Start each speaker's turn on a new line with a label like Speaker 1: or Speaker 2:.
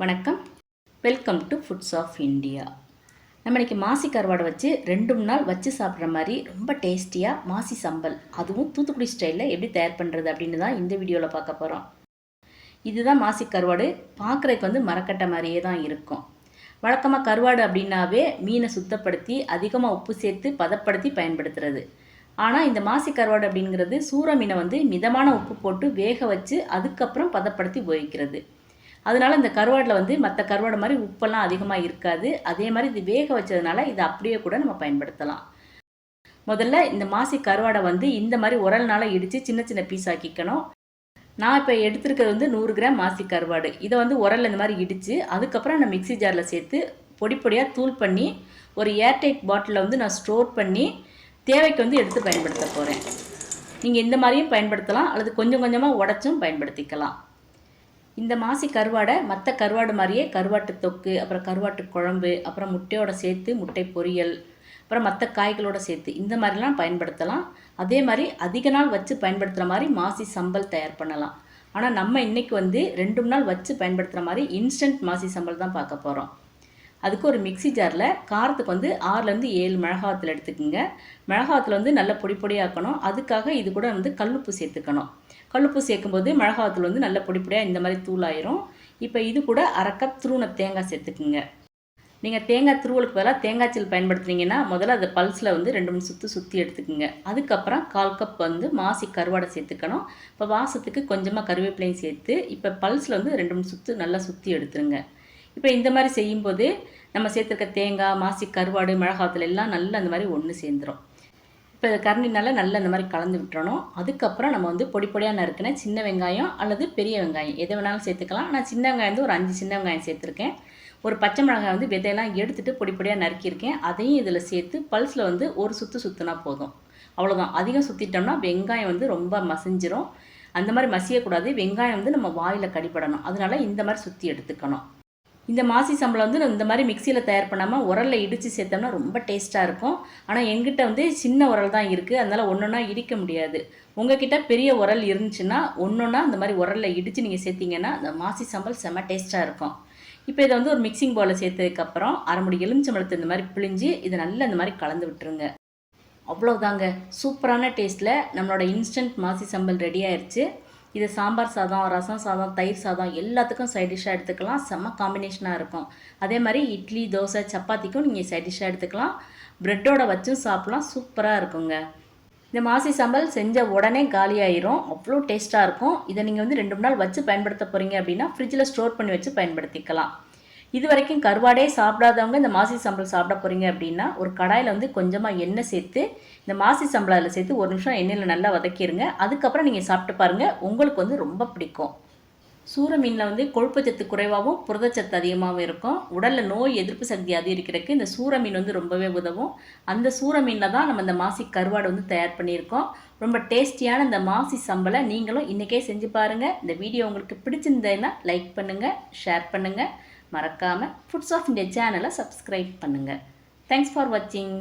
Speaker 1: வணக்கம், welcome to foods of India. நம்ம இன்றைக்கி மாசி கருவாடை வச்சு 2 நாள் வச்சு சாப்பிட்ற மாதிரி ரொம்ப டேஸ்டியாக மாசி சம்பல், அதுவும் தூத்துக்குடி ஸ்டைலில் எப்படி தயார் பண்ணுறது அப்படின்னு தான் இந்த வீடியோவில் பார்க்க போகிறோம். இதுதான் மாசி கருவாடு. பார்க்குறதுக்கு வந்து மரக்கட்டை மாதிரியே தான் இருக்கும். வழக்கமாக கருவாடு அப்படின்னாவே மீனை சுத்தப்படுத்தி அதிகமாக உப்பு சேர்த்து பதப்படுத்தி பயன்படுத்துறது. ஆனால் இந்த மாசி கருவாடு அப்படிங்கிறது சூற மீனை வந்து மிதமான உப்பு போட்டு வேக வச்சு அதுக்கப்புறம் பதப்படுத்தி உபயோகிக்கிறது. அதனால் இந்த கருவாடில் வந்து மற்ற கருவாடு மாதிரி உப்பெல்லாம் அதிகமாக இருக்காது. அதே மாதிரி இது வேக வச்சதுனால இதை அப்படியே கூட நம்ம பயன்படுத்தலாம். முதல்ல இந்த மாசி கருவாடை வந்து இந்த மாதிரி உரல்னால இடித்து சின்ன சின்ன பீஸ் ஆக்கிக்கணும். நான் இப்போ எடுத்துருக்கிறது வந்து 100 கிராம் மாசி கருவாடு. இதை வந்து உரலில் இந்த மாதிரி இடித்து அதுக்கப்புறம் நான் மிக்சி ஜாரில் சேர்த்து பொடி பொடியாக தூள் பண்ணி ஒரு ஏர்டைட் பாட்டிலில் வந்து நான் ஸ்டோர் பண்ணி தேவைக்கு வந்து எடுத்து பயன்படுத்த போகிறேன். நீங்கள் இந்த மாதிரியும் பயன்படுத்தலாம், அல்லது கொஞ்சம் கொஞ்சமாக உடச்சும் பயன்படுத்திக்கலாம். இந்த மாசி கருவாடை மற்ற கருவாடு மாதிரியே கருவாட்டு தொக்கு, அப்புறம் கருவாட்டு குழம்பு, அப்புறம் முட்டையோட சேர்த்து முட்டை பொரியல், அப்புறம் மற்ற காய்களோடு சேர்த்து இந்த மாதிரிலாம் பயன்படுத்தலாம். அதே மாதிரி அதிக நாள் வச்சு பயன்படுத்துகிற மாதிரி மாசி சம்பல் தயார் பண்ணலாம். ஆனால் நம்ம இன்றைக்கி வந்து 2 நாள் வச்சு பயன்படுத்துகிற மாதிரி இன்ஸ்டன்ட் மாசி சம்பல் தான் பார்க்க போகிறோம். அதுக்கு ஒரு மிக்சி ஜாரில் காரத்துக்கு வந்து 6லேருந்து 7 மிளகாவத்தில் எடுத்துக்கோங்க. மிளகாவத்தில் வந்து நல்ல பொடி பொடியாக்கணும். அதுக்காக இது கூட வந்து கல்லுப்பு சேர்த்துக்கணும். கல்லுப்பு சேர்க்கும்போது மிளகாவத்தில் வந்து நல்ல பொடி பொடியாக இந்த மாதிரி தூளாயிரும். இப்போ இது கூட 1/2 கப் துருவன தேங்காய் சேர்த்துக்குங்க. நீங்கள் தேங்காய் துருவலுக்கு பதிலாக தேங்காய் சீல் பயன்படுத்துனீங்கன்னா முதல்ல அதை பல்ஸில் வந்து 2-3 சுற்றி எடுத்துக்குங்க. அதுக்கப்புறம் 1/4 கப் வந்து மாசி கருவாடை சேர்த்துக்கணும். இப்போ வாசத்துக்கு கொஞ்சமாக கருவேப்பிலையும் சேர்த்து இப்போ பல்ஸில் வந்து 2-3 நல்லா சுற்றி எடுத்துருங்க. இப்போ இந்த மாதிரி செய்யும்போது நம்ம சேர்த்துருக்க தேங்காய், மாசி கருவாடு, மிளகாத்தில் எல்லாம் நல்லா அந்த மாதிரி ஒன்று சேர்ந்துடும். இப்போ கரண்டினால நல்லா இந்த மாதிரி கலந்து விட்டுறணும். அதுக்கப்புறம் நம்ம வந்து பொடி பொடியாக நறுக்கின சின்ன வெங்காயம் அல்லது பெரிய வெங்காயம் எதை வேணாலும் சேர்த்துக்கலாம். நான் சின்ன வெங்காயம் வந்து ஒரு 5 சின்ன வெங்காயம் சேர்த்துருக்கேன். ஒரு பச்சை மிளகாய் வந்து விதையெல்லாம் எடுத்துகிட்டு பொடி பொடியாக நறுக்கியிருக்கேன். அதையும் இதில் சேர்த்து பல்ஸில் வந்து ஒரு சுற்றினா போதும். அவ்வளோதான். அதிகம் சுற்றிட்டோம்னா வெங்காயம் வந்து ரொம்ப மசிஞ்சிரும். அந்த மாதிரி மசியக்கூடாது. வெங்காயம் வந்து நம்ம வாயில் கடிப்படணும். அதனால இந்த மாதிரி சுற்றி எடுத்துக்கணும். இந்த மாசி சம்பளம் வந்து இந்த மாதிரி மிக்சியில் தயார் பண்ணாமல் உரலில் இடித்து சேர்த்தோம்னா ரொம்ப டேஸ்ட்டாக இருக்கும். ஆனால் எங்கிட்ட வந்து சின்ன உரல் தான் இருக்குது. அதனால் ஒன்றொன்னா இடிக்க முடியாது. உங்ககிட்ட பெரிய உரல் இருந்துச்சுன்னா ஒன்றொன்னா இந்த மாதிரி உரலில் இடித்து நீங்கள் சேர்த்திங்கன்னா அந்த மாசி சம்பல் செம்ம டேஸ்ட்டாக இருக்கும். இப்போ இதை வந்து ஒரு மிக்சிங் பவுலில் சேர்த்ததுக்கப்புறம் 1/2 மூடி எலுமிச்சம்பழத்தை இந்த மாதிரி பிழிஞ்சு இதை நல்லா இந்த மாதிரி கலந்து விட்டுருங்க. அவ்வளோதாங்க. சூப்பரான டேஸ்ட்டில் நம்மளோட இன்ஸ்டன்ட் மாசி சம்பல் ரெடி ஆயிடுச்சு. இது சாம்பார் சாதம், ரசம் சாதம், தயிர் சாதம் எல்லாத்துக்கும் சைட் டிஷ்ஷாக எடுத்துக்கலாம். செம்ம காம்பினேஷனாக இருக்கும். அதே மாதிரி இட்லி, தோசை, சப்பாத்திக்கும் நீங்கள் சைட் டிஷ்ஷாக எடுத்துக்கலாம். ப்ரெட்டோட வச்சும் சாப்பிட்லாம். சூப்பராக இருக்குங்க. இந்த மாசி சம்பல் செஞ்ச உடனே காலியாயிரும். அவ்வளோ டேஸ்ட்டாக இருக்கும். இதை நீங்கள் வந்து 2 நாள் வச்சு பயன்படுத்த போகிறீங்க அப்படின்னா ஃப்ரிட்ஜில் ஸ்டோர் பண்ணி வச்சு பயன்படுத்திக்கலாம். இது வரைக்கும் கருவாடே சாப்பிடாதவங்க இந்த மாசி சம்பல் சாப்பிட போகிறீங்க அப்படின்னா ஒரு கடாயில் வந்து கொஞ்சமாக எண்ணெய் சேர்த்து இந்த மாசி சம்பளம் அதில் சேர்த்து 1 நிமிஷம் எண்ணெயில் நல்லா வதக்கிடுங்க. அதுக்கப்புறம் நீங்கள் சாப்பிட்டு பாருங்கள், உங்களுக்கு வந்து ரொம்ப பிடிக்கும். சூற மீனில் வந்து கொழுப்புச்சத்து குறைவாகவும் புரதச்சத்து அதிகமாகவும் இருக்கும். உடலில் நோய் எதிர்ப்பு சக்தி அதிகரிக்கிறதுக்கு இந்த சூற மீன் வந்து ரொம்பவே உதவும். அந்த சூற மீனில் தான் நம்ம இந்த மாசி கருவாடு வந்து தயார் பண்ணியிருக்கோம். ரொம்ப டேஸ்டியான இந்த மாசி சம்பலை நீங்களும் இன்றைக்கே செஞ்சு பாருங்கள். இந்த வீடியோ உங்களுக்கு பிடிச்சிருந்ததுன்னா லைக் பண்ணுங்கள், ஷேர் பண்ணுங்கள். மறக்காமல் ஃபுட்ஸ் ஆஃப் இந்தியா சேனலை சப்ஸ்கிரைப் பண்ணுங்கள். தேங்க்ஸ் ஃபார் வாட்சிங்.